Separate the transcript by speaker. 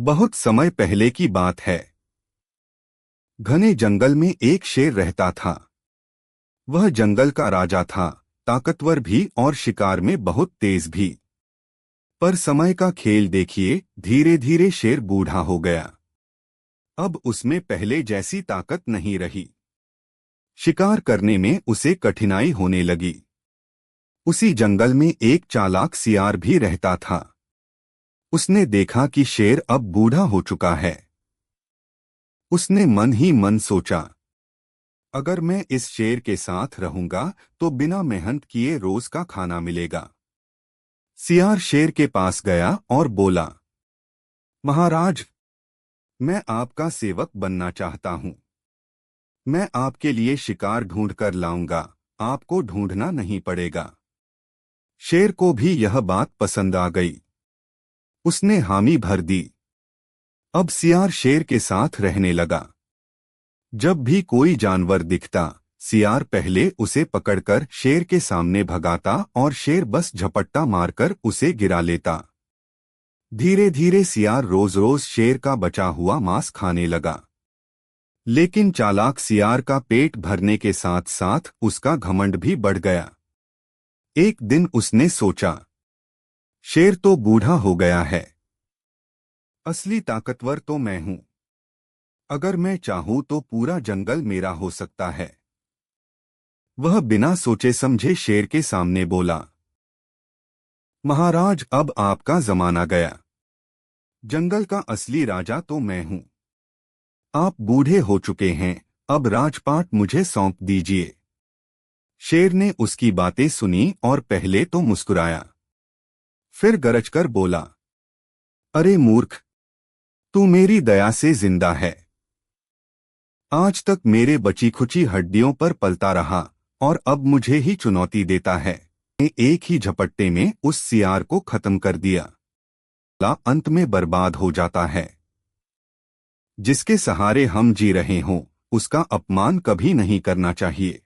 Speaker 1: बहुत समय पहले की बात है। घने जंगल में एक शेर रहता था। वह जंगल का राजा था, ताकतवर भी और शिकार में बहुत तेज भी। पर समय का खेल देखिए, धीरे धीरे शेर बूढ़ा हो गया। अब उसमें पहले जैसी ताकत नहीं रही। शिकार करने में उसे कठिनाई होने लगी। उसी जंगल में एक चालाक सियार भी रहता था। उसने देखा कि शेर अब बूढ़ा हो चुका है। उसने मन ही मन सोचा, अगर मैं इस शेर के साथ रहूंगा तो बिना मेहनत किए रोज का खाना मिलेगा। सियार शेर के पास गया और बोला, महाराज, मैं आपका सेवक बनना चाहता हूं। मैं आपके लिए शिकार ढूंढ कर लाऊंगा, आपको ढूंढना नहीं पड़ेगा। शेर को भी यह बात पसंद आ गई। उसने हामी भर दी। अब सियार शेर के साथ रहने लगा। जब भी कोई जानवर दिखता, सियार पहले उसे पकड़कर शेर के सामने भगाता और शेर बस झपट्टा मारकर उसे गिरा लेता। धीरे धीरे सियार रोज रोज शेर का बचा हुआ मांस खाने लगा। लेकिन चालाक सियार का पेट भरने के साथ साथ उसका घमंड भी बढ़ गया। एक दिन उसने सोचा, शेर तो बूढ़ा हो गया है, असली ताकतवर तो मैं हूं। अगर मैं चाहूं तो पूरा जंगल मेरा हो सकता है। वह बिना सोचे समझे शेर के सामने बोला, महाराज, अब आपका जमाना गया। जंगल का असली राजा तो मैं हूं। आप बूढ़े हो चुके हैं, अब राजपाट मुझे सौंप दीजिए। शेर ने उसकी बातें सुनी और पहले तो मुस्कुराया, फिर गरजकर बोला, अरे मूर्ख, तू मेरी दया से जिंदा है। आज तक मेरे बची खुची हड्डियों पर पलता रहा और अब मुझे ही चुनौती देता है। एक ही झपट्टे में उस सियार को खत्म कर दिया। अंत में बर्बाद हो जाता है। जिसके सहारे हम जी रहे हों, उसका अपमान कभी नहीं करना चाहिए।